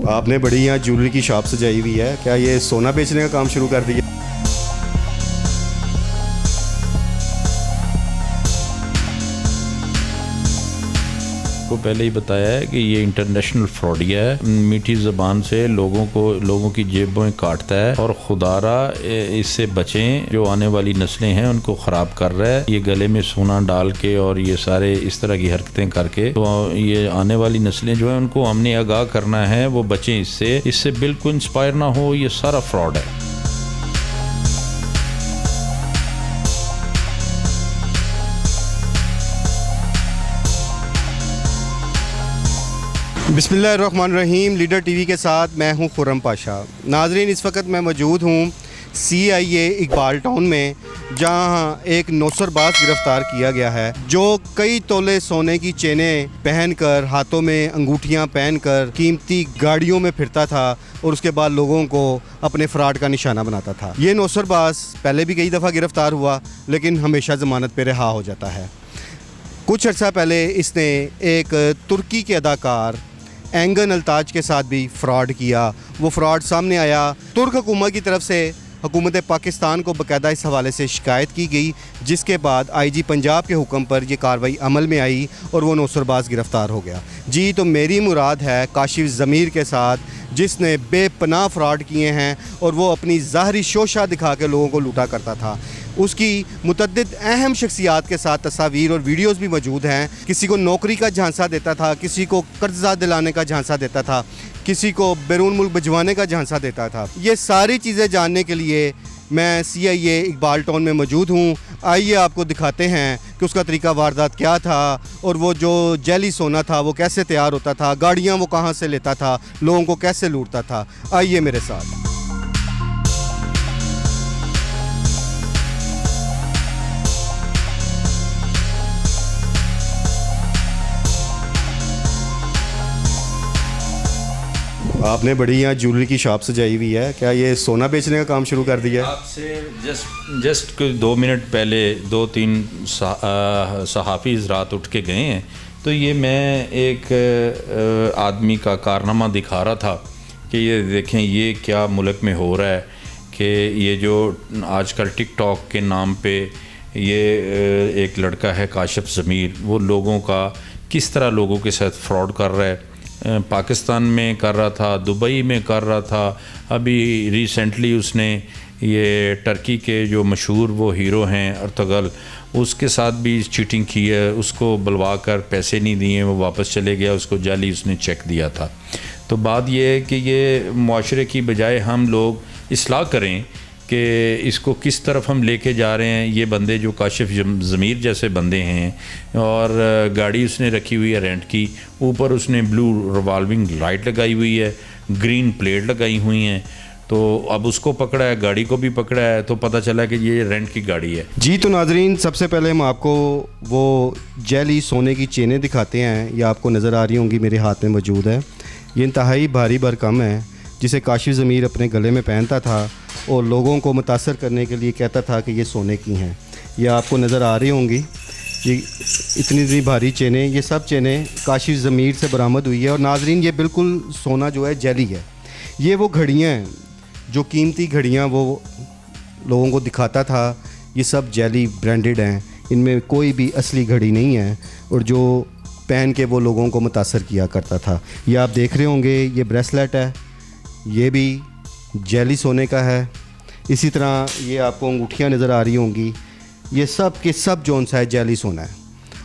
آپ نے بڑی یہاں جیولری کی شاپ سجائی ہوئی ہے، کیا یہ سونا بیچنے کا کام شروع کر دیا؟ کو پہلے ہی بتایا ہے کہ یہ انٹرنیشنل فراڈیا ہے، میٹھی زبان سے لوگوں کی جیبوں میں کاٹتا ہے، اور خدارا اس سے بچیں، جو آنے والی نسلیں ہیں ان کو خراب کر رہا ہے یہ گلے میں سونا ڈال کے اور یہ سارے اس طرح کی حرکتیں کر کے۔ تو یہ آنے والی نسلیں جو ہیں ان کو ہم نے آگاہ کرنا ہے، وہ بچیں اس سے بالکل انسپائر نہ ہو، یہ سارا فراڈ ہے۔ بسم اللہ الرحمن الرحیم، لیڈر ٹی وی کے ساتھ میں ہوں خرم پاشا۔ ناظرین، اس وقت میں موجود ہوں CIA اقبال ٹاؤن میں، جہاں ایک نوسر باز گرفتار کیا گیا ہے جو کئی تولے سونے کی چینیں پہن کر، ہاتھوں میں انگوٹھیاں پہن کر قیمتی گاڑیوں میں پھرتا تھا اور اس کے بعد لوگوں کو اپنے فراڈ کا نشانہ بناتا تھا۔ یہ نوسر باز پہلے بھی کئی دفعہ گرفتار ہوا لیکن ہمیشہ ضمانت پہ رہا ہو جاتا ہے۔ کچھ عرصہ پہلے اس نے ایک ترکی کے اداکار اینگن التاج کے ساتھ بھی فراڈ کیا۔ وہ فراڈ سامنے آیا، ترک حکومت کی طرف سے حکومت پاکستان کو باقاعدہ اس حوالے سے شکایت کی گئی، جس کے بعد IG پنجاب کے حکم پر یہ کارروائی عمل میں آئی اور وہ نوسر باز گرفتار ہو گیا۔ جی تو میری مراد ہے کاشف ضمیر کے ساتھ، جس نے بے پناہ فراڈ کیے ہیں اور وہ اپنی ظاہری شوشہ دکھا کے لوگوں کو لوٹا کرتا تھا۔ اس کی متعدد اہم شخصیات کے ساتھ تصاویر اور ویڈیوز بھی موجود ہیں۔ کسی کو نوکری کا جھانسا دیتا تھا، کسی کو قرضہ دلانے کا جھانسا دیتا تھا، کسی کو بیرون ملک بھجوانے کا جھانسا دیتا تھا۔ یہ ساری چیزیں جاننے کے لیے میں CIA اقبال ٹاؤن میں موجود ہوں۔ آئیے آپ کو دکھاتے ہیں کہ اس کا طریقہ واردات کیا تھا اور وہ جو جیلی سونا تھا وہ کیسے تیار ہوتا تھا، گاڑیاں وہ کہاں سے لیتا تھا، لوگوں کو کیسے لوٹتا تھا۔ آئیے میرے ساتھ۔ آپ نے بڑی یہاں جیولری کی شاپ سجائی ہوئی ہے، کیا یہ سونا بیچنے کا کام شروع کر دیا ہے؟ آپ سے جسٹ 2 منٹ پہلے 2-3 صحافی حضرات اٹھ کے گئے ہیں، تو یہ میں ایک آدمی کا کارنامہ دکھا رہا تھا کہ یہ دیکھیں یہ کیا ملک میں ہو رہا ہے، کہ یہ جو آج کل ٹک ٹاک کے نام پہ یہ ایک لڑکا ہے کاشف ضمیر، وہ لوگوں کا کس طرح لوگوں کے ساتھ فراڈ کر رہا ہے۔ پاکستان میں کر رہا تھا، دبئی میں کر رہا تھا، ابھی ریسنٹلی اس نے یہ ٹرکی کے جو مشہور وہ ہیرو ہیں ارطغرل، اس کے ساتھ بھی چیٹنگ کی ہے، اس کو بلوا کر پیسے نہیں دیے، وہ واپس چلے گیا، اس کو جعلی اس نے چیک دیا تھا۔ تو بات یہ ہے کہ یہ معاشرے کی بجائے ہم لوگ اصلاح کریں کہ اس کو کس طرف ہم لے کے جا رہے ہیں۔ یہ بندے جو کاشف ضمیر جیسے بندے ہیں، اور گاڑی اس نے رکھی ہوئی ہے رینٹ کی، اوپر اس نے بلو ریوالونگ لائٹ لگائی ہوئی ہے، گرین پلیٹ لگائی ہوئی ہیں، تو اب اس کو پکڑا ہے، گاڑی کو بھی پکڑا ہے، تو پتہ چلا کہ یہ رینٹ کی گاڑی ہے۔ جی تو ناظرین، سب سے پہلے ہم آپ کو وہ جیلی سونے کی چینیں دکھاتے ہیں، یہ آپ کو نظر آ رہی ہوں گی، میرے ہاتھ میں موجود ہے۔ یہ انتہائی بھاری بھرکم ہے، جسے کاشف ضمیر اپنے گلے میں پہنتا تھا اور لوگوں کو متاثر کرنے کے لیے کہتا تھا کہ یہ سونے کی ہیں۔ یہ آپ کو نظر آ رہی ہوں گی، یہ اتنی بھاری چینیں، یہ سب چینیں کاشف ضمیر سے برآمد ہوئی ہے۔ اور ناظرین، یہ بالکل سونا جو ہے جیلی ہے۔ یہ وہ گھڑیاں ہیں، جو قیمتی گھڑیاں وہ لوگوں کو دکھاتا تھا، یہ سب جیلی برانڈڈ ہیں، ان میں کوئی بھی اصلی گھڑی نہیں ہے، اور جو پہن کے وہ لوگوں کو متاثر کیا کرتا تھا۔ یہ آپ دیکھ رہے ہوں گے، یہ بریسلیٹ ہے، یہ بھی جیلی سونے کا ہے۔ اسی طرح یہ آپ کو انگوٹھیاں نظر آ رہی ہوں گی، یہ سب کے سب جون سا ہے جیلی سونا ہے،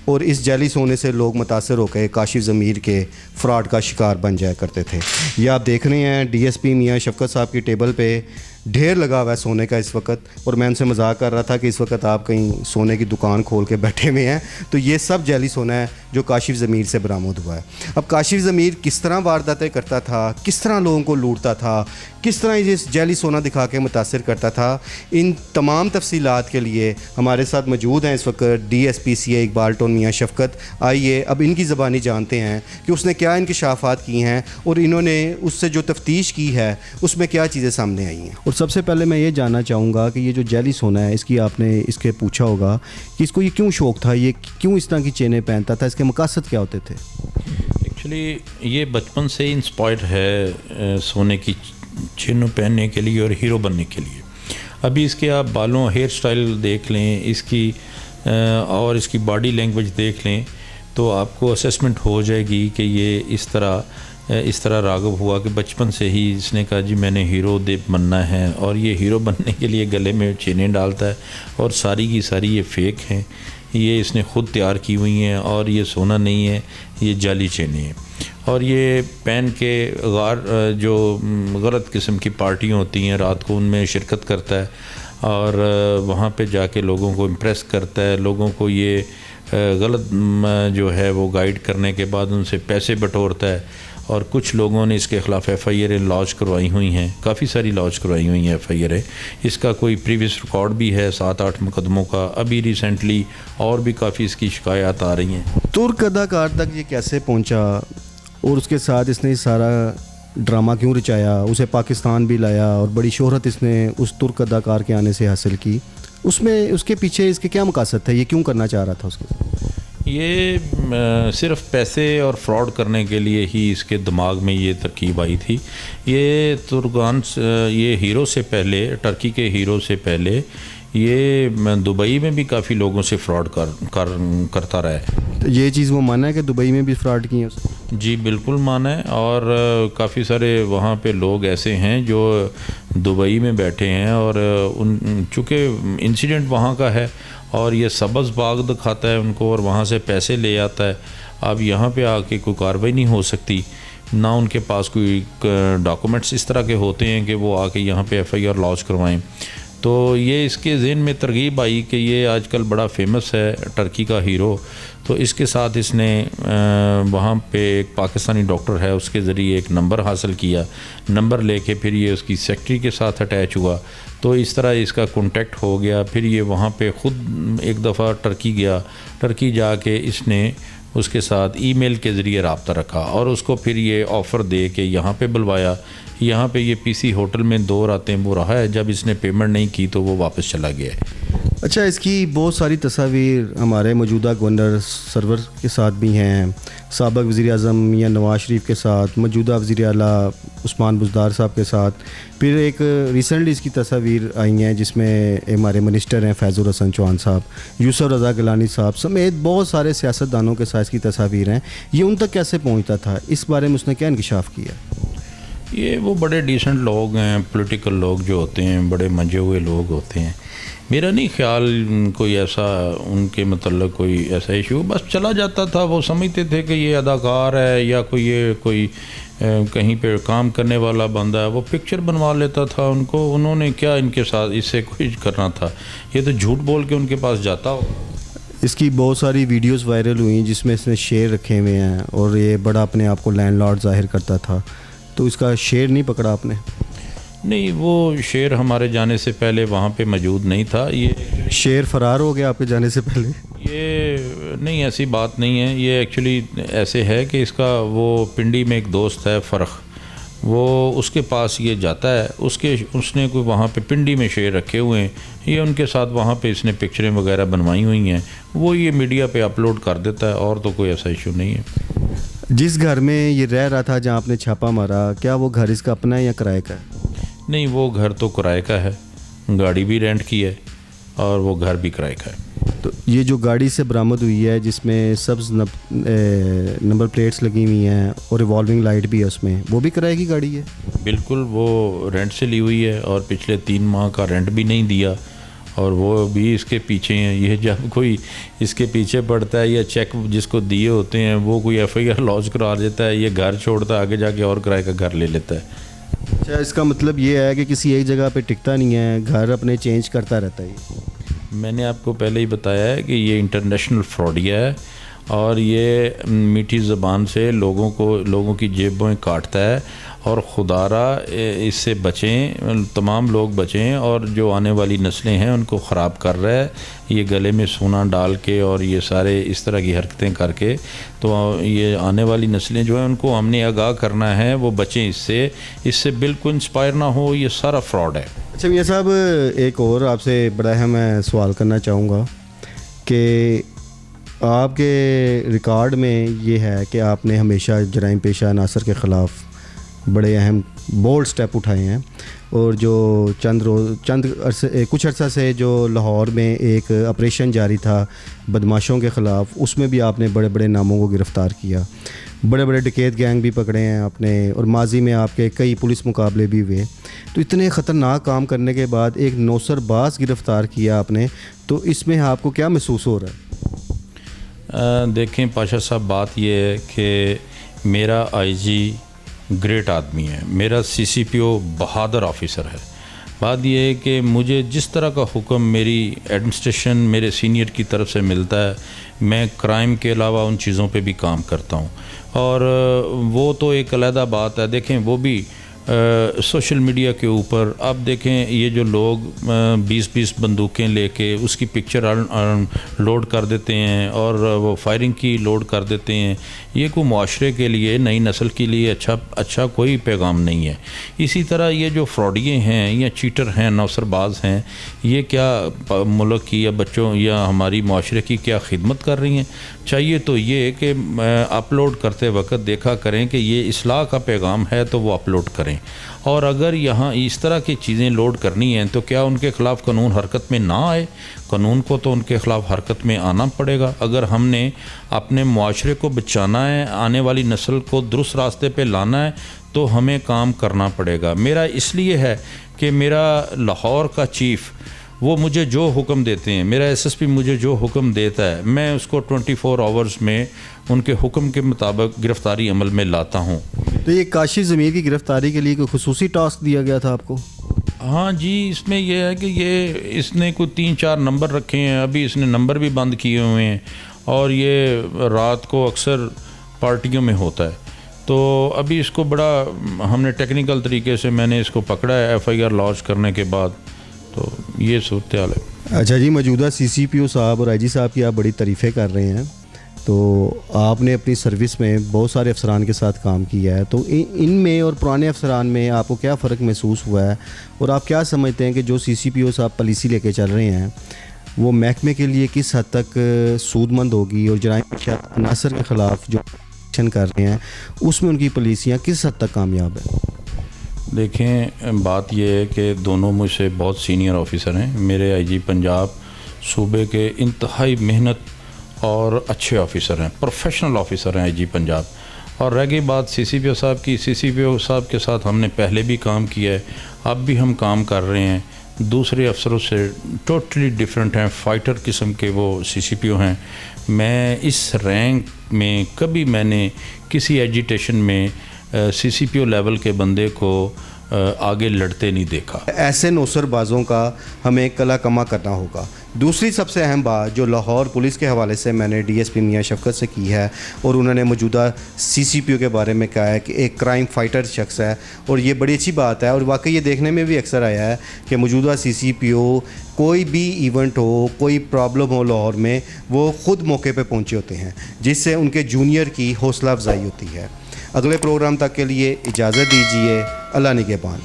اور اس جیلی سونے سے لوگ متاثر ہو کے کاشف ضمیر کے فراڈ کا شکار بن جایا کرتے تھے۔ یہ آپ دیکھ رہے ہیں DSP میاں شفقت صاحب کی ٹیبل پہ ڈھیر لگا ہوا ہے سونے کا اس وقت، اور میں ان سے مذاق کر رہا تھا کہ اس وقت آپ کہیں سونے کی دکان کھول کے بیٹھے ہوئے ہیں، تو یہ سب جیلی سونا ہے جو کاشف ضمیر سے برآمد ہوا ہے۔ اب کاشف ضمیر کس طرح وارداتیں کرتا تھا، کس طرح لوگوں کو لوٹتا تھا، کس طرح یہ جیلی سونا دکھا کے متاثر کرتا تھا، ان تمام تفصیلات کے لیے ہمارے ساتھ موجود ہیں اس وقت DSP CA اقبال ٹاؤن میاں شفقت۔ آئیے اب ان کی زبانی جانتے ہیں کہ اس نے کیا انکشافات کی ہیں اور انہوں نے اس سے جو تفتیش کی ہے اس میں کیا چیزیں سامنے آئی ہیں۔ اور سب سے پہلے میں یہ جاننا چاہوں گا کہ یہ جو جیلی سونا ہے، اس کی آپ نے اس کے پوچھا ہوگا کہ اس کو یہ کیوں شوق تھا، یہ کیوں اس طرح کی چینیں پہنتا تھا، اس کے مقاصد کیا ہوتے تھے؟ ایکچولی یہ بچپن سے ہی انسپائر ہے سونے کی چینوں پہننے کے لیے اور ہیرو بننے کے لیے. ابھی اس کے آپ بالوں ہیئر سٹائل دیکھ لیں اس کی اور اس کی باڈی لینگویج دیکھ لیں تو آپ کو اسیسمنٹ ہو جائے گی کہ یہ اس طرح راغب ہوا کہ بچپن سے ہی اس نے کہا جی میں نے ہیرو بننا ہے. اور یہ ہیرو بننے کے لیے گلے میں چینیں ڈالتا ہے اور ساری کی ساری یہ فیک ہیں, یہ اس نے خود تیار کی ہوئی ہیں اور یہ سونا نہیں ہے, یہ جعلی چینیں ہیں. اور یہ پہن کے جو غلط قسم کی پارٹیاں ہوتی ہیں رات کو ان میں شرکت کرتا ہے اور وہاں پہ جا کے لوگوں کو امپریس کرتا ہے, لوگوں کو یہ غلط جو ہے وہ گائیڈ کرنے کے بعد ان سے پیسے بٹورتا ہے. اور کچھ لوگوں نے اس کے خلاف ایف آئی آر لانچ کروائی ہوئی ہیں, کافی ساری لانچ کروائی ہوئی ہیں ایف آئی آر. اس کا کوئی پریویس ریکارڈ بھی ہے 7-8 مقدموں کا. ابھی ریسنٹلی اور بھی کافی اس کی شکایات آ رہی ہیں. ترک اداکار تک یہ کیسے پہنچا اور اس کے ساتھ اس نے سارا ڈرامہ کیوں رچایا, اسے پاکستان بھی لایا اور بڑی شہرت اس نے اس ترک اداکار کے آنے سے حاصل کی, اس کے پیچھے اس کے کیا مقاصد تھا, یہ کیوں کرنا چاہ رہا تھا اس کے ساتھ؟ یہ صرف پیسے اور فراڈ کرنے کے لیے ہی اس کے دماغ میں یہ ترکیب آئی تھی. یہ یہ ہیرو سے پہلے, ٹرکی کے ہیرو سے پہلے یہ دبئی میں بھی کافی لوگوں سے فراڈ کرتا رہا ہے. یہ چیز وہ مانا ہے کہ دبئی میں بھی فراڈ کی ہے اس نے؟ جی بالکل مانا ہے. اور کافی سارے وہاں پہ لوگ ایسے ہیں جو دبئی میں بیٹھے ہیں اور چونکہ انسیڈنٹ وہاں کا ہے اور یہ سبز باغ دکھاتا ہے ان کو اور وہاں سے پیسے لے آتا ہے. اب یہاں پہ آ کے کوئی کارروائی نہیں ہو سکتی, نہ ان کے پاس کوئی ڈاکومنٹس اس طرح کے ہوتے ہیں کہ وہ آ کے یہاں پہ ایف آئی آر لانچ کروائیں. تو یہ اس کے ذہن میں ترغیب آئی کہ یہ آج کل بڑا فیمس ہے ٹرکی کا ہیرو, تو اس کے ساتھ اس نے وہاں پہ ایک پاکستانی ڈاکٹر ہے اس کے ذریعے ایک نمبر حاصل کیا. نمبر لے کے پھر یہ اس کی سیکٹری کے ساتھ اٹیچ ہوا, تو اس طرح اس کا کانٹیکٹ ہو گیا. پھر یہ وہاں پہ خود ایک دفعہ ٹرکی گیا, ٹرکی جا کے اس نے اس کے ساتھ ای میل کے ذریعے رابطہ رکھا اور اس کو پھر یہ آفر دے کے یہاں پہ بلوایا. یہاں پہ یہ پی سی ہوٹل میں 2 راتیں وہ رہا ہے. جب اس نے پیمنٹ نہیں کی تو وہ واپس چلا گیا ہے. اچھا, اس کی بہت ساری تصاویر ہمارے موجودہ گورنر سرور کے ساتھ بھی ہیں, سابق وزیر اعظم یا نواز شریف کے ساتھ, موجودہ وزیر اعلیٰ عثمان بزدار صاحب کے ساتھ. پھر ایک ریسنٹلی اس کی تصاویر آئی ہیں جس میں ہمارے منسٹر ہیں فیض الحسن چوہان صاحب, یوسف رضا گیلانی صاحب سمیت بہت سارے سیاستدانوں کے ساتھ اس کی تصاویر ہیں. یہ ان تک کیسے پہنچتا تھا, اس بارے میں اس نے کیا انکشاف کیا؟ یہ وہ بڑے ڈیسنٹ لوگ ہیں, پولیٹیکل لوگ جو ہوتے ہیں, بڑے منجے ہوئے لوگ ہوتے ہیں. میرا نہیں خیال کوئی ایسا ان کے متعلق کوئی ایسا ایشو, بس چلا جاتا تھا. وہ سمجھتے تھے کہ یہ اداکار ہے یا کوئی کہیں پہ کام کرنے والا بندہ ہے, وہ پکچر بنوا لیتا تھا. انہوں نے کیا ان کے ساتھ اس سے کچھ کرنا تھا, یہ تو جھوٹ بول کے ان کے پاس جاتا ہو. اس کی بہت ساری ویڈیوز وائرل ہوئی جس میں اس نے شیر رکھے ہوئے ہیں اور یہ بڑا اپنے آپ کو لینڈ لارڈ ظاہر کرتا تھا. تو اس کا شیر نہیں پکڑا آپ نے؟ نہیں, وہ شیر ہمارے جانے سے پہلے وہاں پہ موجود نہیں تھا. یہ شیر فرار ہو گیا آپ کے جانے سے پہلے؟ یہ نہیں, ایسی بات نہیں ہے. یہ ایکچولی ایسے ہے کہ اس کا وہ پنڈی میں ایک دوست ہے فرخ, وہ اس کے پاس یہ جاتا ہے. اس نے کوئی وہاں پہ پنڈی میں شیر رکھے ہوئے ہیں, یہ ان کے ساتھ وہاں پہ اس نے پکچریں وغیرہ بنوائی ہوئی ہیں, وہ یہ میڈیا پہ اپلوڈ کر دیتا ہے. اور تو کوئی ایسا ایشو نہیں ہے. جس گھر میں یہ رہ رہا تھا جہاں آپ نے چھاپا مارا, کیا وہ گھر اس کا اپنا ہے یا کرائے کا ہے؟ نہیں, وہ گھر تو کرائے کا ہے, گاڑی بھی رینٹ کی ہے اور وہ گھر بھی کرائے کا ہے. تو یہ جو گاڑی سے برآمد ہوئی ہے جس میں سبز نمبر پلیٹس لگی ہوئی ہیں اور ریوالونگ لائٹ بھی ہے اس میں, وہ بھی کرائے کی گاڑی ہے؟ بالکل, وہ رینٹ سے لی ہوئی ہے اور پچھلے 3 ماہ کا رینٹ بھی نہیں دیا اور وہ بھی اس کے پیچھے ہیں. یہ جب کوئی اس کے پیچھے پڑتا ہے یا چیک جس کو دیے ہوتے ہیں وہ کوئی ایف آئی آر لانچ کرا دیتا ہے, یہ گھر چھوڑتا ہے, آگے جا کے اور کرائے کا گھر لے لیتا ہے. اچھا, اس کا مطلب یہ ہے کہ کسی ایک جگہ پہ ٹکتا نہیں ہے, گھر اپنے چینج کرتا رہتا ہے. میں نے آپ کو پہلے ہی بتایا ہے کہ یہ انٹرنیشنل فراڈیا ہے اور یہ میٹھی زبان سے لوگوں کی جیبیں کاٹتا ہے. اور خدا را اس سے بچیں, تمام لوگ بچیں, اور جو آنے والی نسلیں ہیں ان کو خراب کر رہا ہے یہ گلے میں سونا ڈال کے اور یہ سارے اس طرح کی حرکتیں کر کے. تو یہ آنے والی نسلیں جو ہیں ان کو ہم نے آگاہ کرنا ہے, وہ بچیں اس سے بالکل انسپائر نہ ہو. یہ سارا فراڈ ہے. اچھا میاں صاحب, ایک اور آپ سے بڑا اہم میں سوال کرنا چاہوں گا کہ آپ کے ریکارڈ میں یہ ہے کہ آپ نے ہمیشہ جرائم پیشہ عناصر کے خلاف بڑے اہم بولڈ سٹیپ اٹھائے ہیں، اور جو کچھ عرصہ سے جو لاہور میں ایک آپریشن جاری تھا بدماشوں کے خلاف، اس میں بھی آپ نے بڑے بڑے ناموں کو گرفتار کیا، بڑے بڑے ڈکیت گینگ بھی پکڑے ہیں آپ نے، اور ماضی میں آپ کے کئی پولیس مقابلے بھی ہوئے۔ تو اتنے خطرناک کام کرنے کے بعد ایک نوسر باز گرفتار کیا آپ نے، تو اس میں آپ کو کیا محسوس ہو رہا ہے؟ دیکھیں پاشا صاحب، بات یہ ہے کہ میرا آئی جی گریٹ آدمی ہے، میرا سی سی پی او بہادر آفیسر ہے۔ بات یہ ہے کہ مجھے جس طرح کا حکم میری ایڈمنسٹریشن میرے سینئر کی طرف سے ملتا ہے، میں کرائم کے علاوہ ان چیزوں پہ بھی کام کرتا ہوں، اور وہ تو ایک علیحدہ بات ہے۔ دیکھیں وہ بھی سوشل میڈیا کے اوپر اب دیکھیں یہ جو لوگ 20 بندوقیں لے کے اس کی پکچر لوڈ کر دیتے ہیں اور وہ فائرنگ کی لوڈ کر دیتے ہیں، یہ کوئی معاشرے کے لیے، نئی نسل کے لیے اچھا کوئی پیغام نہیں ہے۔ اسی طرح یہ جو فراڈیے ہیں یا چیٹر ہیں، نوسر باز ہیں، یہ کیا ملک کی یا بچوں یا ہماری معاشرے کی کیا خدمت کر رہی ہیں؟ چاہیے تو یہ کہ اپلوڈ کرتے وقت دیکھا کریں کہ یہ اصلاح کا پیغام ہے تو وہ اپلوڈ کریں، اور اگر یہاں اس طرح کی چیزیں لوڈ کرنی ہیں تو کیا ان کے خلاف قانون حرکت میں نہ آئے؟ قانون کو تو ان کے خلاف حرکت میں آنا پڑے گا۔ اگر ہم نے اپنے معاشرے کو بچانا ہے، آنے والی نسل کو درست راستے پہ لانا ہے، تو ہمیں کام کرنا پڑے گا۔ میرا اس لیے ہے کہ میرا لاہور کا چیف وہ مجھے جو حکم دیتے ہیں، میرا ایس ایس پی مجھے جو حکم دیتا ہے، میں اس کو 24 آورز میں ان کے حکم کے مطابق گرفتاری عمل میں لاتا ہوں۔ تو یہ کاشف ضمیر کی گرفتاری کے لیے کوئی خصوصی ٹاسک دیا گیا تھا آپ کو؟ ہاں جی، اس میں یہ ہے کہ اس نے کوئی 3-4 نمبر رکھے ہیں، ابھی اس نے نمبر بھی بند کیے ہوئے ہیں، اور یہ رات کو اکثر پارٹیوں میں ہوتا ہے۔ تو ابھی اس کو بڑا ہم نے ٹیکنیکل طریقے سے میں نے اس کو پکڑا ہے ایف آئی آر لانچ کرنے کے بعد، تو یہ صورتحال ہے۔ اچھا جی، موجودہ سی سی پی او صاحب اور آئی جی صاحب کی آپ بڑی تعریفیں کر رہے ہیں، تو آپ نے اپنی سروس میں بہت سارے افسران کے ساتھ کام کیا ہے، تو ان میں اور پرانے افسران میں آپ کو کیا فرق محسوس ہوا ہے، اور آپ کیا سمجھتے ہیں کہ جو سی سی پی او صاحب پالیسی لے کے چل رہے ہیں وہ محکمے کے لیے کس حد تک سود مند ہوگی، اور جرائم پیشہ عناصر کے خلاف جو ایکشن کر رہے ہیں اس میں ان کی پالیسیاں کس حد تک کامیاب ہیں؟ دیکھیں بات یہ ہے کہ دونوں مجھ سے بہت سینئر آفیسر ہیں۔ میرے آئی جی پنجاب صوبے کے انتہائی محنت اور اچھے آفیسر ہیں، پروفیشنل آفیسر ہیں آئی جی پنجاب۔ اور رہ گئی بات سی سی پی او صاحب کی، سی سی پی او صاحب کے ساتھ ہم نے پہلے بھی کام کیا ہے، اب بھی ہم کام کر رہے ہیں، دوسرے افسروں سے ٹوٹلی ڈیفرنٹ ہیں، فائٹر قسم کے وہ سی سی پی او ہیں۔ میں اس رینک میں کبھی میں نے کسی ایجیٹیشن میں سی سی پی او لیول کے بندے کو آگے لڑتے نہیں دیکھا۔ ایسے نوسر بازوں کا ہمیں کلا کما کرنا ہوگا۔ دوسری سب سے اہم بات جو لاہور پولیس کے حوالے سے میں نے ڈی ایس پی میاں شفقت سے کی ہے، اور انہوں نے موجودہ سی سی پی او کے بارے میں کہا ہے کہ ایک کرائم فائٹر شخص ہے، اور یہ بڑی اچھی بات ہے، اور واقعی یہ دیکھنے میں بھی اکثر آیا ہے کہ موجودہ سی سی پی او کوئی بھی ایونٹ ہو، کوئی پرابلم ہو لاہور میں، وہ خود موقع پہ پہنچے ہوتے ہیں، جس سے ان کے جونیئر کی حوصلہ افزائی ہوتی ہے۔ اگلے پروگرام تک کے لیے اجازت دیجیے، اللہ نگہبان۔